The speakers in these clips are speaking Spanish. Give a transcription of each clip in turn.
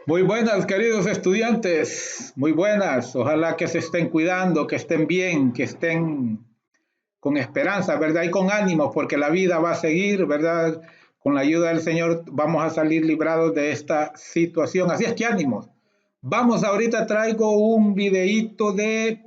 Muy buenas, queridos estudiantes, muy buenas. Ojalá que se estén cuidando, que estén bien, que estén con esperanza, ¿verdad? Y con ánimo, porque la vida va a seguir, ¿verdad? Con la ayuda del Señor vamos a salir librados de esta situación. Así es que ánimos. Vamos, ahorita traigo un videíto de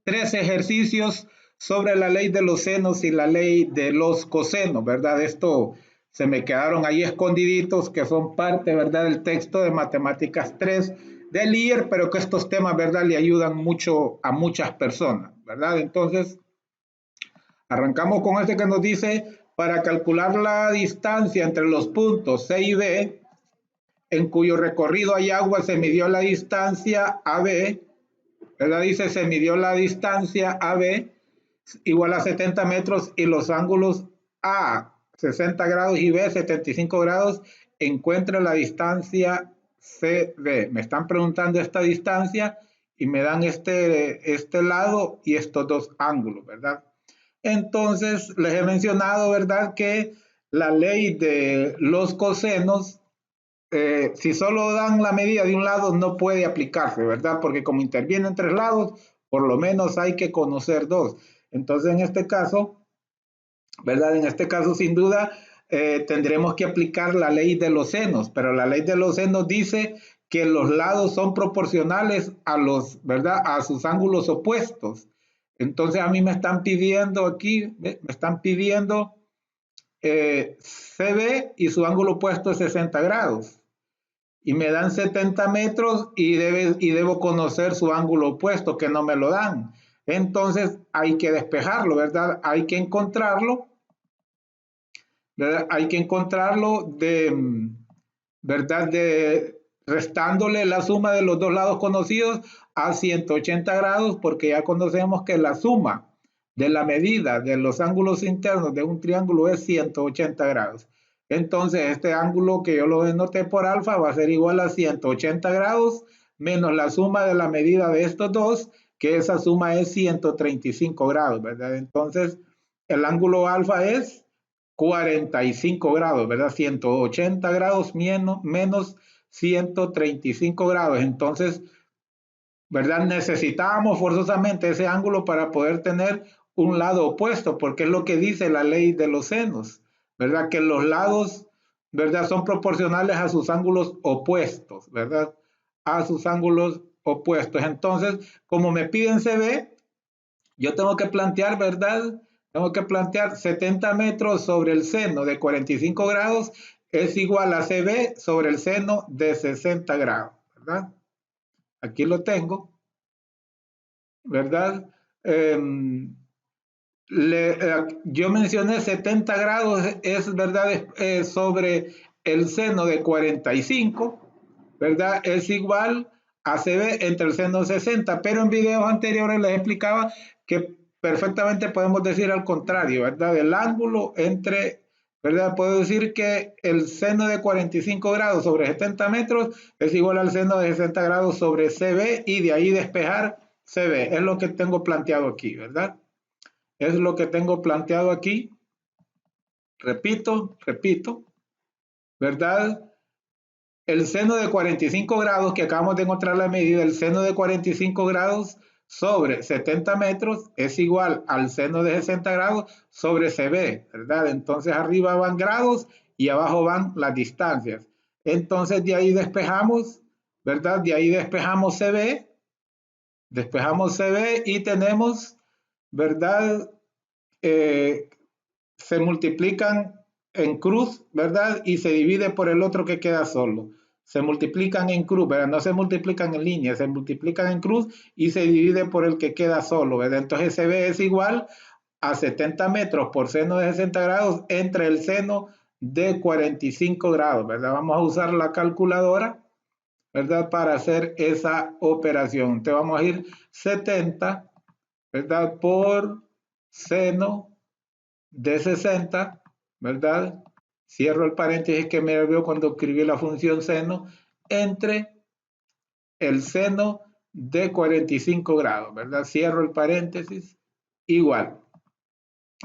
3 ejercicios sobre la ley de los senos y la ley de los cosenos, ¿verdad? Esto se me quedaron ahí escondiditos, que son parte, ¿verdad?, del texto de Matemáticas 3 del IER, pero que estos temas, ¿verdad?, le ayudan mucho a muchas personas, ¿verdad? Entonces, arrancamos con este que nos dice, para calcular la distancia entre los puntos C y B, en cuyo recorrido hay agua, se midió la distancia AB, ¿verdad? Dice, se midió la distancia AB igual a 70 metros y los ángulos A 60 grados y B 75 grados, encuentra la distancia CB. Me están preguntando esta distancia y me dan este lado y estos dos ángulos, ¿verdad? Entonces, les he mencionado, ¿verdad?, que la ley de los cosenos, si solo dan la medida de un lado, no puede aplicarse, ¿verdad? Porque como intervienen 3 lados, por lo menos hay que conocer 2. Entonces, en este caso, ¿verdad? En este caso, sin duda, tendremos que aplicar la ley de los senos, pero la ley de los senos dice que los lados son proporcionales a los, ¿verdad?, a sus ángulos opuestos. Entonces, a mí me están pidiendo aquí, me están pidiendo CB y su ángulo opuesto es 60 grados. Y me dan 70 metros y debo conocer su ángulo opuesto, que no me lo dan. Entonces hay que despejarlo, ¿verdad? Hay que encontrarlo, ¿verdad? Hay que encontrarlo ¿verdad? Restándole la suma de los dos lados conocidos a 180 grados, porque ya conocemos que la suma de la medida de los ángulos internos de un triángulo es 180 grados. Entonces, este ángulo que yo lo denoté por alfa va a ser igual a 180 grados menos la suma de la medida de estos dos, que esa suma es 135 grados, ¿verdad? Entonces, el ángulo alfa es 45 grados, ¿verdad? 180 grados menos 135 grados. Entonces, ¿verdad? Necesitábamos forzosamente ese ángulo para poder tener un lado opuesto, porque es lo que dice la ley de los senos, ¿verdad? Que los lados, ¿verdad?, son proporcionales a sus ángulos opuestos, ¿verdad? A sus ángulos opuestos. Entonces, como me piden CB, yo tengo que plantear, ¿verdad? Tengo que plantear 70 metros sobre el seno de 45 grados es igual a CB sobre el seno de 60 grados, ¿verdad? Aquí lo tengo, ¿verdad? Yo mencioné 70 grados, es verdad, sobre el seno de 45, ¿verdad? Es igual a CB entre el seno de 60, pero en videos anteriores les explicaba que perfectamente podemos decir al contrario, ¿verdad? El ángulo entre, ¿verdad? Puedo decir que el seno de 45 grados sobre 70 metros es igual al seno de 60 grados sobre CB y de ahí despejar CB. Es lo que tengo planteado aquí, ¿verdad? Es lo que tengo planteado aquí. Repito, ¿verdad? El seno de 45 grados, que acabamos de encontrar la medida, el seno de 45 grados sobre 70 metros es igual al seno de 60 grados sobre CB, ¿verdad? Entonces arriba van grados y abajo van las distancias. Entonces de ahí despejamos, ¿verdad? De ahí despejamos CB y tenemos, ¿verdad? Se multiplican en cruz, ¿verdad? Y se divide por el otro que queda solo. Se multiplican en cruz, ¿verdad? No se multiplican en línea, se multiplican en cruz y se divide por el que queda solo, ¿verdad? Entonces CB es igual a 70 metros por seno de 60 grados entre el seno de 45 grados, ¿verdad? Vamos a usar la calculadora, ¿verdad? Para hacer esa operación. Entonces vamos a ir 70, ¿verdad? Por seno de 60, ¿verdad? Cierro el paréntesis que me veo cuando escribí la función seno, entre el seno de 45 grados, ¿verdad? Cierro el paréntesis, igual.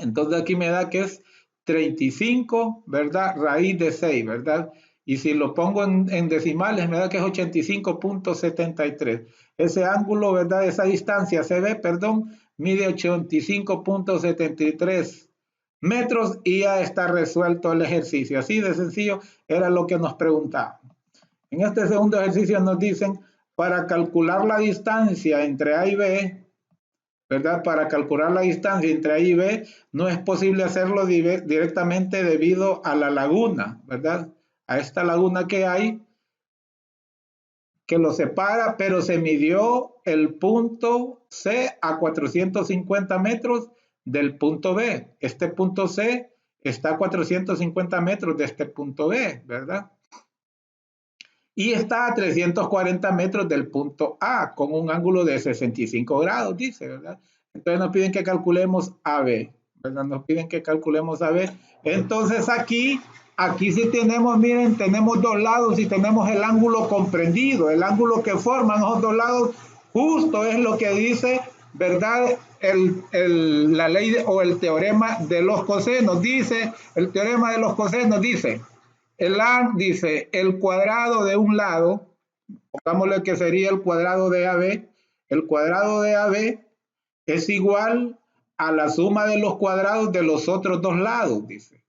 Entonces aquí me da que es 35, ¿verdad? Raíz de 6, ¿verdad? y si lo pongo en decimales me da que es 85.73. Ese ángulo, ¿verdad? Esa distancia CB, perdón, mide 85.73 metros y ya está resuelto el ejercicio. Así de sencillo era lo que nos preguntaban. En este segundo ejercicio nos dicen, para calcular la distancia entre A y B, ¿verdad? Para calcular la distancia entre A y B, no es posible hacerlo directamente debido a la laguna, ¿verdad? A esta laguna que hay, que lo separa, pero se midió el punto C a 450 metros del punto B. Este punto C está a 450 metros de este punto B, ¿verdad? Y está a 340 metros del punto A, con un ángulo de 65 grados, dice, ¿verdad? Entonces nos piden que calculemos AB, ¿verdad? Nos piden que calculemos AB. Entonces aquí sí tenemos, miren, tenemos dos lados y tenemos el ángulo comprendido, el ángulo que forman los dos lados, justo es lo que dice, ¿verdad? La ley o el teorema de los cosenos, dice, el teorema de los cosenos dice, el A dice el cuadrado de un lado, pongámosle que sería el cuadrado de AB, el cuadrado de AB es igual a la suma de los cuadrados de los otros dos lados, dice,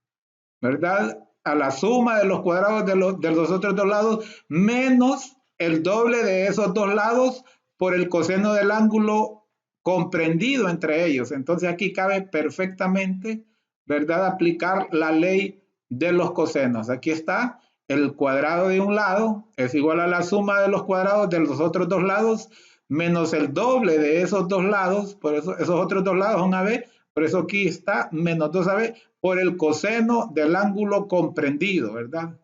¿verdad? A la suma de los cuadrados de los otros dos lados menos el doble de esos dos lados por el coseno del ángulo comprendido entre ellos. Entonces aquí cabe perfectamente, ¿verdad? Aplicar la ley de los cosenos. Aquí está, el cuadrado de un lado es igual a la suma de los cuadrados de los otros dos lados menos el doble de esos dos lados, por eso esos otros dos lados son AB, por eso aquí está menos 2AB por el coseno del ángulo comprendido, ¿verdad?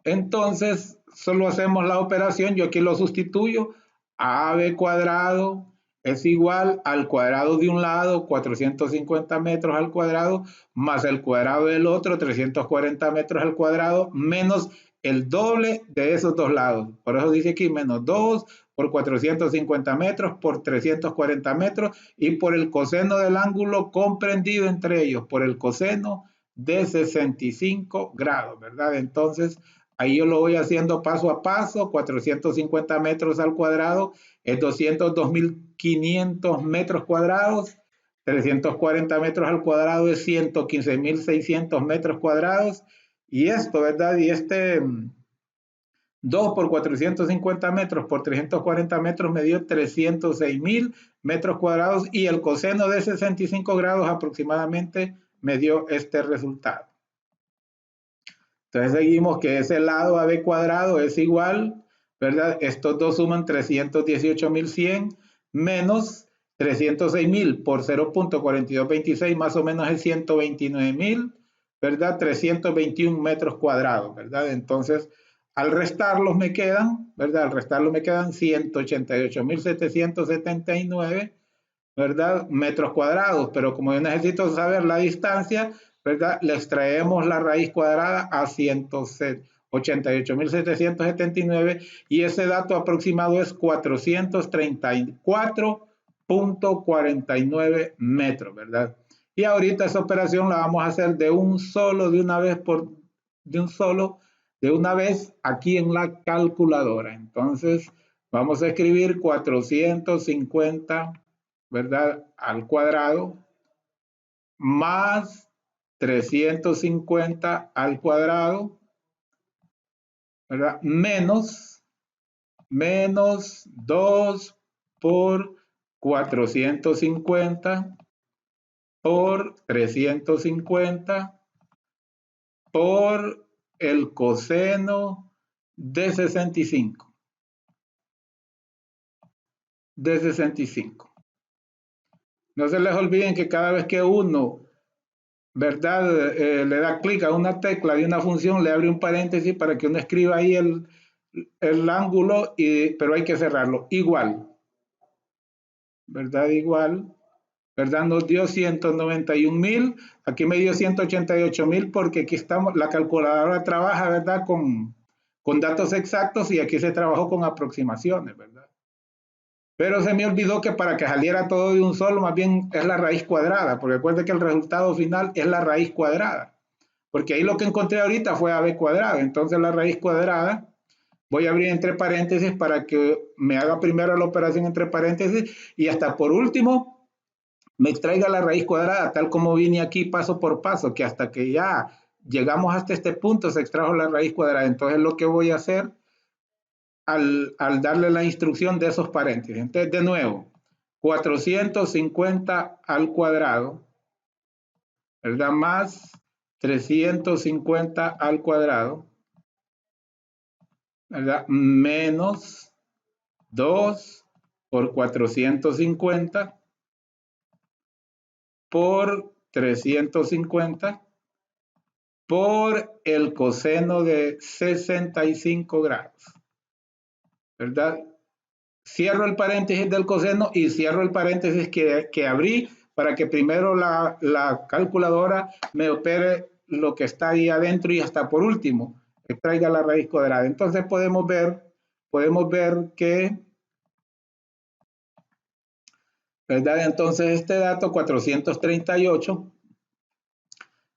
Entonces, solo hacemos la operación, yo aquí lo sustituyo, AB cuadrado es igual al cuadrado de un lado, 450 metros al cuadrado, más el cuadrado del otro, 340 metros al cuadrado, menos el doble de esos dos lados. Por eso dice aquí menos 2 por 450 metros por 340 metros y por el coseno del ángulo comprendido entre ellos, por el coseno de 65 grados, ¿verdad? Entonces, ahí yo lo voy haciendo paso a paso, 450 metros al cuadrado es 202.500 metros cuadrados, 340 metros al cuadrado es 115.600 metros cuadrados, y esto, ¿verdad? Y este 2 por 450 metros por 340 metros me dio 306.000 metros cuadrados, y el coseno de 65 grados aproximadamente me dio este resultado. Entonces seguimos que ese lado AB cuadrado es igual, ¿verdad? Estos dos suman 318.100 menos 306.000 por 0.4226, más o menos es 129.000, ¿verdad? 321 metros cuadrados, ¿verdad? Entonces, al restarlos me quedan, ¿verdad? Al restarlos me quedan 188.779, ¿verdad? Metros cuadrados, pero como yo necesito saber la distancia, ¿verdad? Le extraemos la raíz cuadrada a 188.779 y ese dato aproximado es 434.49 metros, ¿verdad? Y ahorita esa operación la vamos a hacer de una vez aquí en la calculadora. Entonces, vamos a escribir 450, ¿verdad? Al cuadrado más 350 al cuadrado, ¿verdad? Menos 2 por 450 por 350 por el coseno de 65. No se les olviden que cada vez que uno, ¿verdad? Le da clic a una tecla de una función, le abre un paréntesis para que uno escriba ahí el ángulo, pero hay que cerrarlo. Igual, ¿verdad? Igual, ¿verdad? Nos dio 191.000, aquí me dio 188.000 porque aquí estamos, la calculadora trabaja, ¿verdad? Con datos exactos y aquí se trabajó con aproximaciones, ¿verdad? Pero se me olvidó que para que saliera todo de un solo, más bien es la raíz cuadrada, porque recuerde que el resultado final es la raíz cuadrada. porque ahí lo que encontré ahorita fue AB cuadrado. Entonces la raíz cuadrada, voy a abrir entre paréntesis para que me haga primero la operación entre paréntesis y hasta por último me extraiga la raíz cuadrada, tal como vine aquí paso por paso, que hasta que ya llegamos hasta este punto se extrajo la raíz cuadrada. Entonces lo que voy a hacer al darle la instrucción de esos paréntesis. Entonces, de nuevo, 450 al cuadrado, ¿verdad? Más 350 al cuadrado, ¿verdad? Menos 2 por 450 por 350 por el coseno de 65 grados, ¿verdad? Cierro el paréntesis del coseno y cierro el paréntesis que abrí para que primero la calculadora me opere lo que está ahí adentro y hasta por último extraiga la raíz cuadrada. Entonces podemos ver que, ¿verdad? Entonces este dato 438,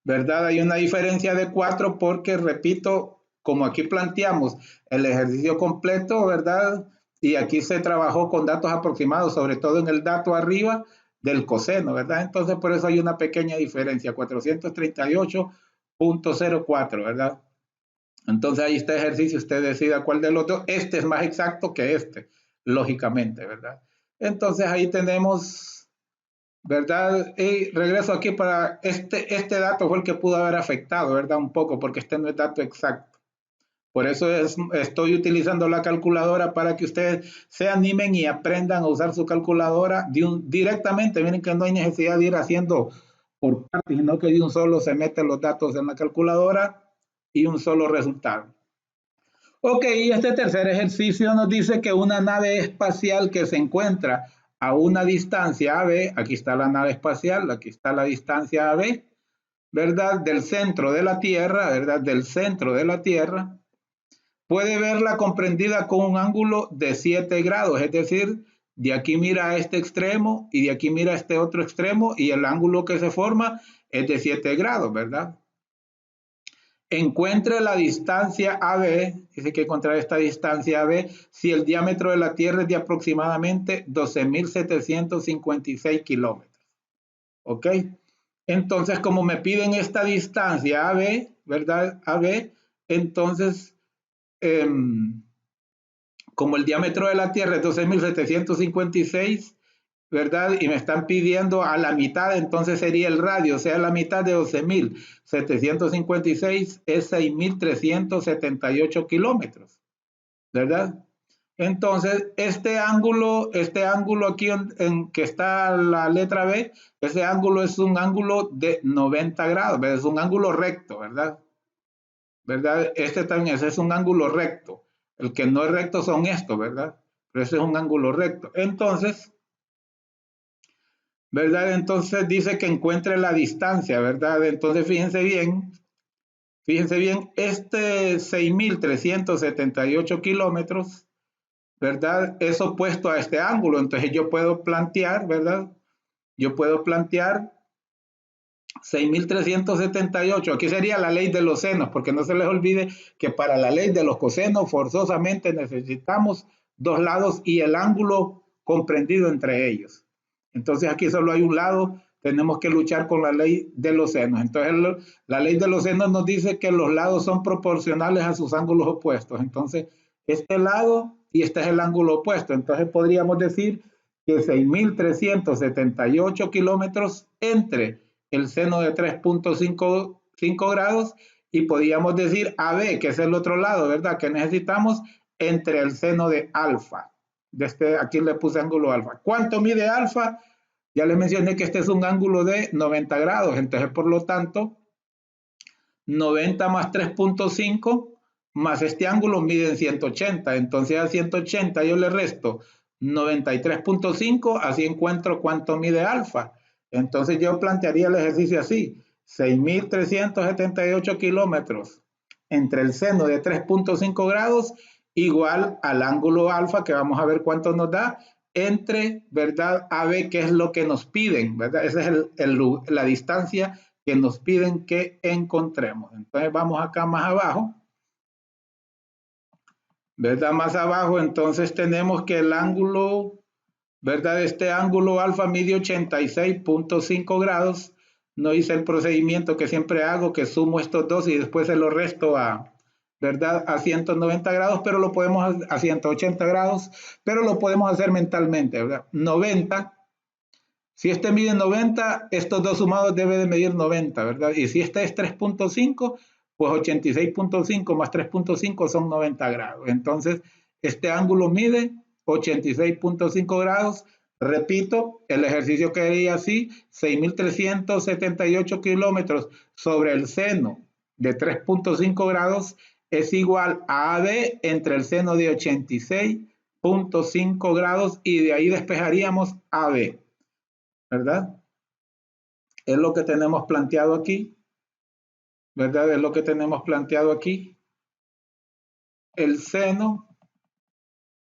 ¿verdad? Hay una diferencia de 4 porque, repito, como aquí planteamos el ejercicio completo, ¿verdad? Y aquí se trabajó con datos aproximados, sobre todo en el dato arriba del coseno, ¿verdad? Entonces, por eso hay una pequeña diferencia, 438.04, ¿verdad? Entonces, ahí está el ejercicio, usted decida cuál de los dos. Este es más exacto que este, lógicamente, ¿verdad? Entonces, ahí tenemos, ¿verdad? Y regreso aquí para este dato fue el que pudo haber afectado, ¿verdad? Un poco, porque este no es dato exacto. Por eso estoy utilizando la calculadora para que ustedes se animen y aprendan a usar su calculadora directamente. Miren que no hay necesidad de ir haciendo por partes, sino que de un solo se meten los datos en la calculadora y un solo resultado. Ok, y este tercer ejercicio nos dice que una nave espacial que se encuentra a una distancia AB, aquí está la nave espacial, aquí está la distancia AB, ¿verdad? Del centro de la Tierra, ¿verdad? Del centro de la Tierra, puede verla comprendida con un ángulo de 7 grados, es decir, de aquí mira a este extremo y de aquí mira a este otro extremo y el ángulo que se forma es de 7 grados, ¿verdad? Encuentre la distancia AB, dice que encontrar esta distancia AB si el diámetro de la Tierra es de aproximadamente 12.756 kilómetros. ¿Ok? Entonces, como me piden esta distancia AB, ¿verdad? AB, entonces, como el diámetro de la Tierra es 12.756, ¿verdad? Y me están pidiendo a la mitad, entonces sería el radio, o sea, la mitad de 12.756 es 6.378 kilómetros, ¿verdad? Entonces, este ángulo aquí en que está la letra B, ese ángulo es un ángulo de 90 grados, ¿verdad? Es un ángulo recto, ¿verdad? ¿Verdad? Este también es un ángulo recto. El que no es recto son estos, ¿verdad? Pero ese es un ángulo recto. Entonces, ¿verdad? Entonces dice que encuentre la distancia, ¿verdad? Entonces fíjense bien, este 6.378 kilómetros, ¿verdad? Es opuesto a este ángulo, entonces yo puedo plantear, ¿verdad? Yo puedo plantear 6.378, aquí sería la ley de los senos, porque no se les olvide que para la ley de los cosenos forzosamente necesitamos dos lados y el ángulo comprendido entre ellos. Entonces aquí solo hay un lado, tenemos que luchar con la ley de los senos. Entonces la ley de los senos nos dice que los lados son proporcionales a sus ángulos opuestos. Entonces este lado y este es el ángulo opuesto. Entonces podríamos decir que 6.378 kilómetros entre el seno de 3.5 grados y podríamos decir AB, que es el otro lado, ¿verdad? Que necesitamos entre el seno de alfa. Aquí le puse ángulo alfa. ¿Cuánto mide alfa? Ya les mencioné que este es un ángulo de 90 grados, entonces por lo tanto 90 más 3.5 más este ángulo miden 180, entonces a 180 yo le resto 93.5, así encuentro cuánto mide alfa. Entonces yo plantearía el ejercicio así, 6.378 kilómetros entre el seno de 3.5 grados igual al ángulo alfa, que vamos a ver cuánto nos da, entre, ¿verdad? AB, que es lo que nos piden, ¿verdad? Esa es la distancia que nos piden que encontremos. Entonces vamos acá más abajo, ¿verdad? Más abajo, entonces tenemos que el ángulo, ¿verdad? Este ángulo alfa mide 86.5 grados. No hice el procedimiento que siempre hago, que sumo estos dos y después se lo resto a, ¿verdad? A 190 grados, pero lo podemos a 180 grados, pero lo podemos hacer mentalmente, ¿verdad? 90. Si este mide 90, estos dos sumados deben de medir 90, ¿verdad? Y si este es 3.5, pues 86.5 más 3.5 son 90 grados. Entonces, este ángulo mide 86.5 grados. Repito, el ejercicio quedaría así: 6.378 kilómetros sobre el seno de 3.5 grados es igual a AB entre el seno de 86.5 grados y de ahí despejaríamos AB, ¿verdad? Es lo que tenemos planteado aquí, ¿verdad? Es lo que tenemos planteado aquí. El seno.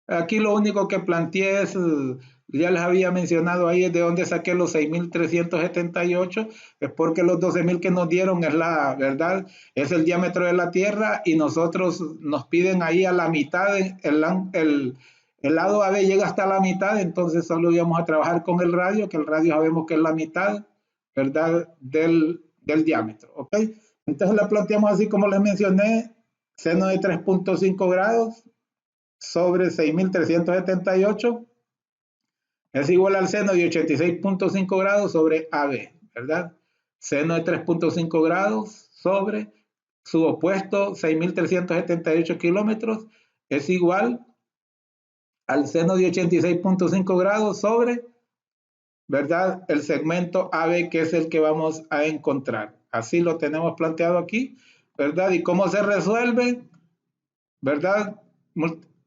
Aquí lo único que planteé es, ya les había mencionado ahí, es de dónde saqué los 6.378, es porque los 12.000 que nos dieron es la, ¿verdad? Es el diámetro de la Tierra y nosotros nos piden ahí a la mitad, el lado AB llega hasta la mitad, entonces solo íbamos a trabajar con el radio, que el radio sabemos que es la mitad, ¿verdad? Del diámetro, ¿ok? Entonces la planteamos así como les mencioné: seno de 3.5 grados sobre 6.378 es igual al seno de 86.5 grados sobre AB, ¿verdad? Seno de 3.5 grados sobre su opuesto, 6.378 kilómetros, es igual al seno de 86.5 grados sobre, ¿verdad? El segmento AB, que es el que vamos a encontrar. Así lo tenemos planteado aquí, ¿verdad? ¿Y cómo se resuelve? ¿Verdad?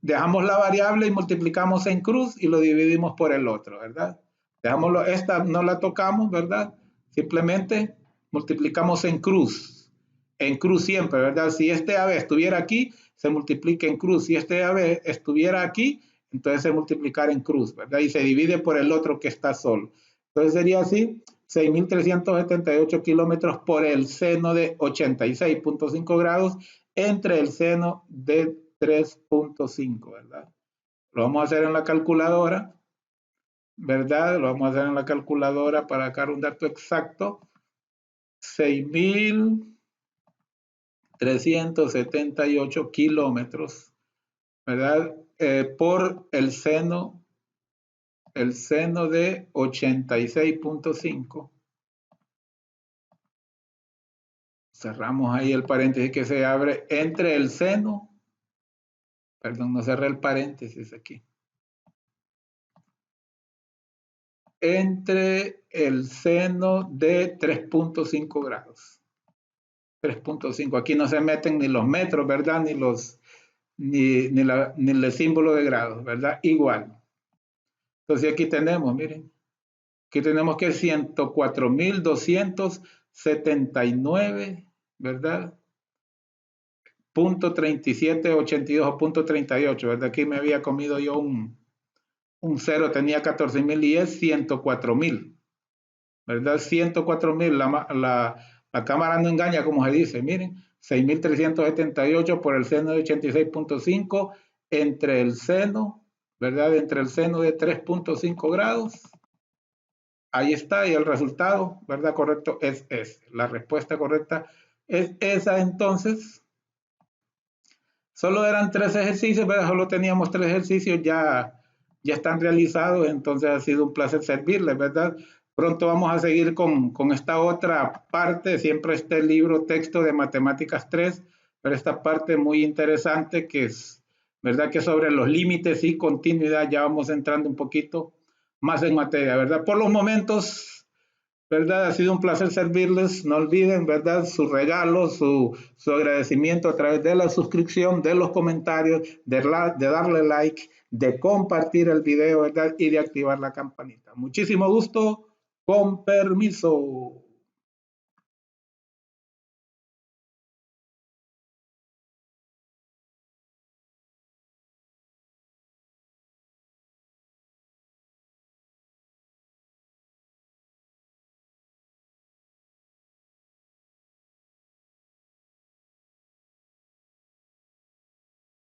Dejamos la variable y multiplicamos en cruz y lo dividimos por el otro, ¿verdad? Dejámoslo, esta no la tocamos, ¿verdad? Simplemente multiplicamos en cruz siempre, ¿verdad? Si este AB estuviera aquí, se multiplica en cruz. Si este AB estuviera aquí, entonces se multiplicará en cruz, ¿verdad? Y se divide por el otro que está solo. Entonces sería así: 6.378 kilómetros por el seno de 86.5 grados entre el seno de 3.5, ¿verdad? Lo vamos a hacer en la calculadora, ¿verdad? Lo vamos a hacer en la calculadora para sacar un dato exacto. 6.378 kilómetros, ¿verdad? Por el seno de 86.5. Cerramos ahí el paréntesis que se abre entre el seno, perdón, no cerré el paréntesis aquí, entre el seno de 3.5 grados. 3.5, aquí no se meten ni los metros, ¿verdad? Ni el símbolo de grados, ¿verdad? Igual. Entonces aquí tenemos, miren, aquí tenemos que 104.279, ¿verdad? .3782 o .38, ¿verdad? Aquí me había comido yo un 0, tenía 14.000 y es 104.000, ¿verdad? 104.000, la cámara no engaña, como se dice, miren, 6.378 por el seno de 86.5 entre el seno, ¿verdad? Entre el seno de 3.5 grados. Ahí está, y el resultado, ¿verdad? Correcto es ese. La respuesta correcta es esa. Entonces, solo eran 3 ejercicios, ¿verdad? Solo teníamos 3 ejercicios, ya están realizados, entonces ha sido un placer servirles, ¿verdad? Pronto vamos a seguir con esta otra parte, siempre este libro texto de Matemáticas 3, pero esta parte muy interesante que es, ¿verdad? Que sobre los límites y continuidad ya vamos entrando un poquito más en materia, ¿verdad? Por los momentos, ¿verdad? Ha sido un placer servirles. No olviden, ¿verdad? Su regalo, su agradecimiento a través de la suscripción, de los comentarios, de darle like, de compartir el video, ¿verdad? Y de activar la campanita. Muchísimo gusto. Con permiso.